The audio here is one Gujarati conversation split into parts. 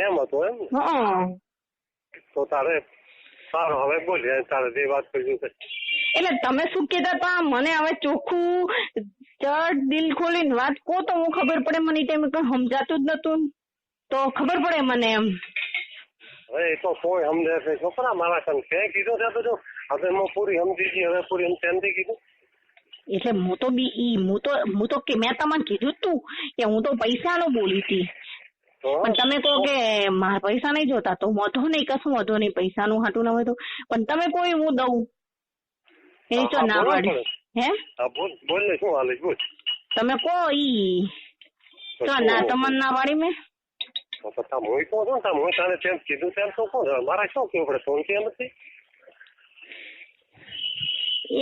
એમ હતું એમ ને? હા તો તારે સારું, હવે બોલ તારે જે વાત કર્યું છે. એટલે તમે શું કહેતા હતા મને હવે ચોખ્ખું ચડ દિલ ખોલીને વાત કહો તો હું ખબર પડે. મને એ ટાઈમે કઈ સમજાતું જ નતું તો ખબર પડે મને એમ. હવે એ તો કોઈ સમજે છે છોકરા મારા કામ છે કીધું છે બધું. હવે હું પૂરી સમજી ગઈ, હવે પૂરી સમજી કીધું. એટલે હું તો કે મેં તમને કીધું તું કે હું તો પૈસા નો બોલી હતી, પણ તમે કહો કે મારા પૈસા નહીં જોતા તો વાંધો નહીં, કશું વાંધો નહીં, પૈસાનું હાટું ના હોય તો. પણ તમે કોઈ હું દઉં એની તો ના પાડી. હે બોલ ને શું હાલે બોલ. તમે કહો ઈ તો ના તમને ના પાડી મેં. હું તો છું ને હું તને તેમ કીધું તેમ તો કોણ મારા શું કેવું પડે ફોન કેમ નથી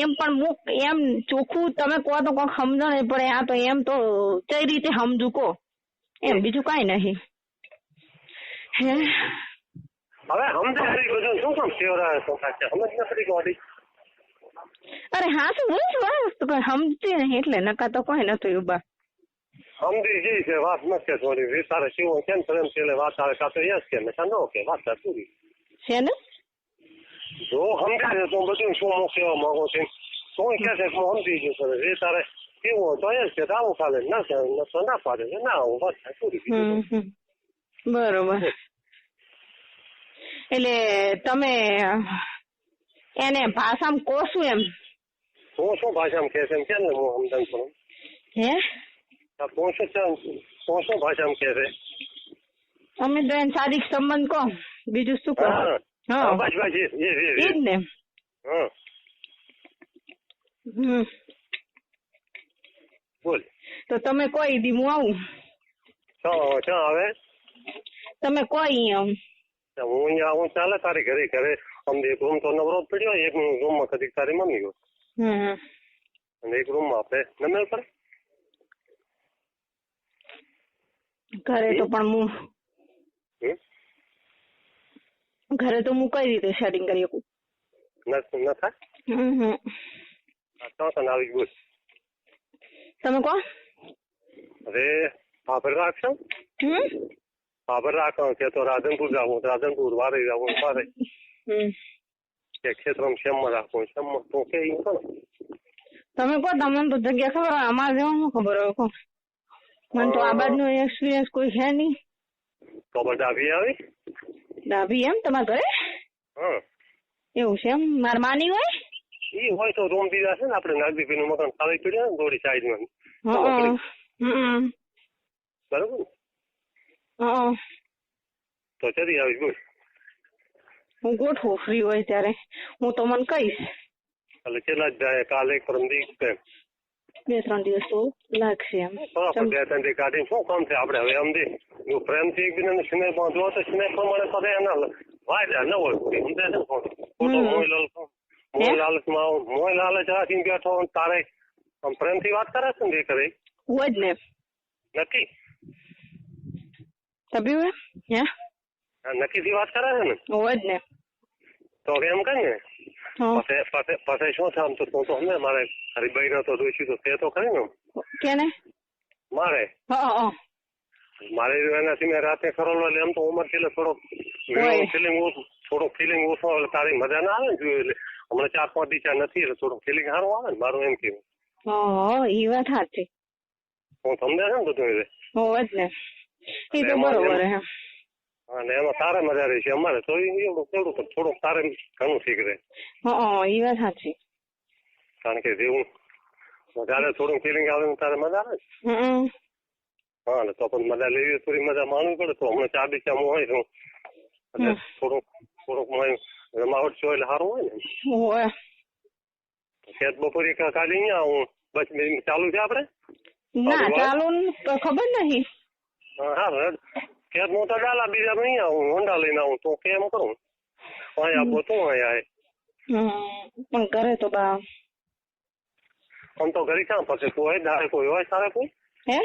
એમ. પણ હું એમ ચોખ્ખું તમે કહો તો કોઈક સમજણ નહીં પડે. આ તો એમ તો કઈ રીતે સમજુ કહો એમ, બીજું કઈ નહીં. હે હવે સમજે બધું શું કામ સેવરા સમજ નથી ગાડી. અરે હા શું બોલું છું કઈ સમજતી નહીં એટલે નકા તો કોઈ નથી ઉભા. સમજી જઈ છે વાત નથી થોડી તારે શિવ કેમ પ્રેમ છે વાત આવે કાતો યસ કે મેં ન કે વાત પૂરી છે ને. જો સમજે છે તો બધું શું હું કહેવા માંગુ છું શું કે છે હું સમજી ગયું સર એ તારે કેવું તો યસ કે આવું ચાલે ના તો ના પાડે છે ના હું વાત પૂરી. બરોબર. એટલે તમે એને ભાષામાં કહો શું એમ? હું શું ભાષામાં કહે છે એમ કે ને હું સમજણ કરું. હે શું ભાષામાં કહે છે? અમે તો એને શારીરિક સંબંધ કહો, બીજું શું કહો? હા બસ એ જ ને. બોલ તો તમે કોઈ દી હું આવું. ક્યાં આવે? તમે કોઈ આમ હું અહીંયા આવું ચાલે તારી ઘરે અમને એક રૂમ તો નવરો પડ્યો, એક રૂમમાં કદી તારી મમ્મી ગયો અને એક રૂમમાં આપણે નમેલ પડે. ઘરે તો પણ હું કઈ રીતે શેરિંગ કરી શકું? ન થાય તને આવી બોલ. તમે કહો. હવે પાપડ રાખશો? પાપડ રાખો કે તો રાધનપુર જાવું, રાધનપુર વારે જાવું વારે કે ક્ષેત્રમાં શેમમાં રાખવું શેમમાં તો કે તમે કહો. તમને તો જગ્યા ખબર હોય, અમારે જવાનું ખબર હોય. કહો મને તો આ બાજુ એક્સપિરિયન્સ કોઈ છે નહીં. તો ડાભી આવી ડાભી એમ તમારા ઘરે? એવું છે એમ? મારા માની હોય ઈ હોય તો રૂમ દીધા છે ને આપણે નાગદીપી નું મકાન ખાલી પડ્યું ને દોડી સાઈડમાં. બરોબર તો ચડી આવી બોલ. હું ગોઠવું ફ્રી હોય ત્યારે હું તો મને કહીશ. એટલે કેટલા જ જાય કાલે પરમદી 2-3 દિવસ તો લાગશે એમ. 2-3 દી કાઢીને શું કામ છે આપણે હવે સમજી પ્રેમથી એકબીજાને સ્નેહ બાંધવો તો સ્નેહ પ્રમાણે કરે એના વાયદા ન હોય સમજે છે ખોટો મોહ લાલચ રાખીને બેઠો તારે પ્રેમથી વાત કરે છે ને કરે હોય જ ને નક્કી તબી હે નક્કીથી વાત કરે છે ને હોય જ ને. તો એમ કઈ ને પછી શું થાય આમ તો તું તો સમજે મારે તારી બહેનો તો જોઈશું તો તે તો ખરી ને કેને મારે એનાથી મેં રાતે ખરોલો એટલે એમ તો ઉંમર એટલે થોડોક ફિલિંગ ઓછો એટલે તારી મજા ના આવે ને જોયું એટલે હમણાં 4-5 દિવસ નથી એટલે થોડું ફિલિંગ સારું આવે ને મારું એમ કેવું. એ વાત સાચી. હું સમજે છે ને બધું એટલે હોય જ ને એ તો બરોબર હે. અને એમાં તારે મજા રહી છે અમારે તો એવું તો થોડુંક તારે ઘણું ઠીક રહે. એ વાત સાચી. કારણ કે જેવું વધારે થોડું ફિલિંગ આવે તારે મજા આવે ને. હા તો પણ મજા લેવી થોડી મજા માનવી પડે. તો હમણાં 4 દિવસ હું હોય છું એટલે થોડુંક રમાવટ છો એટલે સારું હોય ને. ખેત બપોરે કાલે અહીંયા હું બસ ચાલુ છે આપડે ના ચાલુ ખબર નહીં. હા ખેત હું તો ડાલા બીજા અહીંયા હું હોન્ડા લઈને આવું તો કેમ કરું અહીંયા આપો તું અહીંયા પણ કરે તો બા આમ તો ઘરે ક્યાં પછી તું હોય દાડે કોઈ હોય તારે કોઈ હે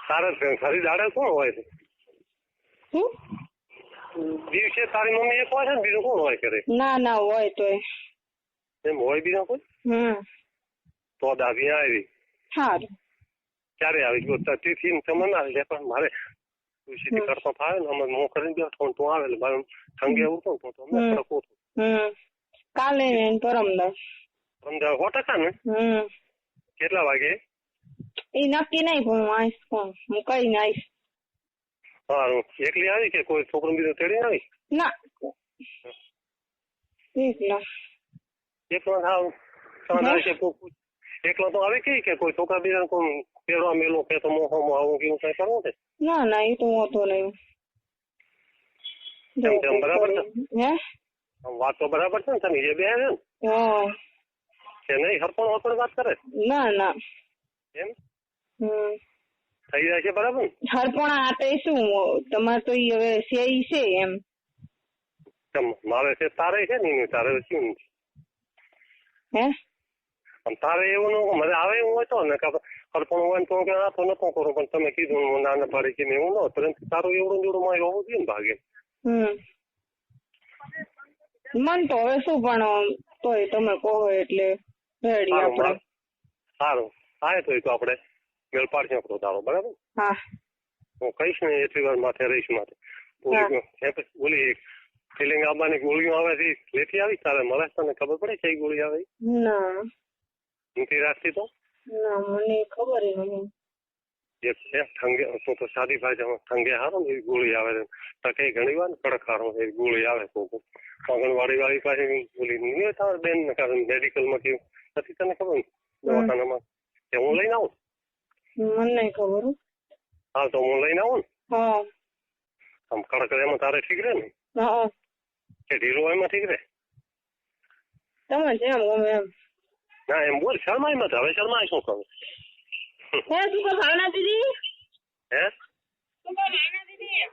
તારે ઘરે દાડે કોણ હોય છે? દિવસે તારી મમ્મી એક હોય છે ને બીજું કોણ હોય કરે? ના હોય તો એમ હોય બીજા કોઈ? તો દાદી આવી. સારું. ક્યારે આવી તિથિ તમને આવી જાય પણ મારે તું સીધી કરતો ફાવે ને અમે હું કરીને બેઠો તું આવે એટલે મારે ઠંગે ઉઠો તો અમે કડક ઉઠું. કાલે પરમદાસ 100% ને. કેટલા વાગે? એ નક્કી નહીં પણ હું આવીશ. હું કઈ ને આવીશ. સારું. એકલી આવી કે કોઈ છોકરો બીજો તેડી આવી? ના એકલો થાવ એકલો તો આવે કે કોઈ છોકરા બીજા કોઈ પેડવા મેલો કે તો મોહમાં આવું કેવું કઈ કરવું છે? ના ના એ તો હોતો નહીં. બરાબર છે વાત તો બરાબર છે ને તમે જે બે છે ને કે નહીં હરપણ હરપણ વાત કરે? ના ના એમ થઈ જાય છે બરાબર ને? હરપણા આટે શું તમારે તો હવે છે એમ મારે છે તારે છે ને તારે શું હે તારે એવું મને આવે એવું હોય તો ને હરપણ હોય તો કે આ તો નતો કરું પણ તમે કીધું નાના પાડી કે એવું ન પરંતુ તારું એવડું જોડું માં હોવું જોઈએ ને ભાગે. મન તો હવે શું પણ તોય તમે કહો એટલે રેડી આપણે. સારું હા તો આપણે મેળ પાડશે આપણો તારો બરાબર. હા હું કહીશ ને એટલી વાર માથે રહીશ માથે ઓલી ફિલિંગ આવવાની ગોળીઓ આવે છે લેતી આવી તારે મળે તને ખબર પડે કઈ ગોળી આવે? ના નથી રાખતી તો? ના મને ખબર નહીં. એક છે ઠંગે તો સાદી ભાષામાં ઠંગે હારો ને એવી ગોળી આવે છે ટકે ઘણી વાર કડક હારો એવી ગોળી આવે તો આંગણવાડી વાળી પાસે ગોળી નહીં તારે બેન ને કારણ મેડિકલમાં કેવું નથી તને ખબર ને દવાખાનામાં કે હું લઈને આવું? મને નહીં ખબર. હા તો હું લઈને આવું ને. હા આમ કડક એમાં તારે ઠીક રહે ને? હા કે ઢીલો એમાં ઠીક રહે? તમે જેમ ગમે એમ. ના એમ બોલ શર્માઈ મત હવે શર્માય શું કહું? હે શું કહો ભાવના દીદી? હે શું કહો ભાવના દીદી?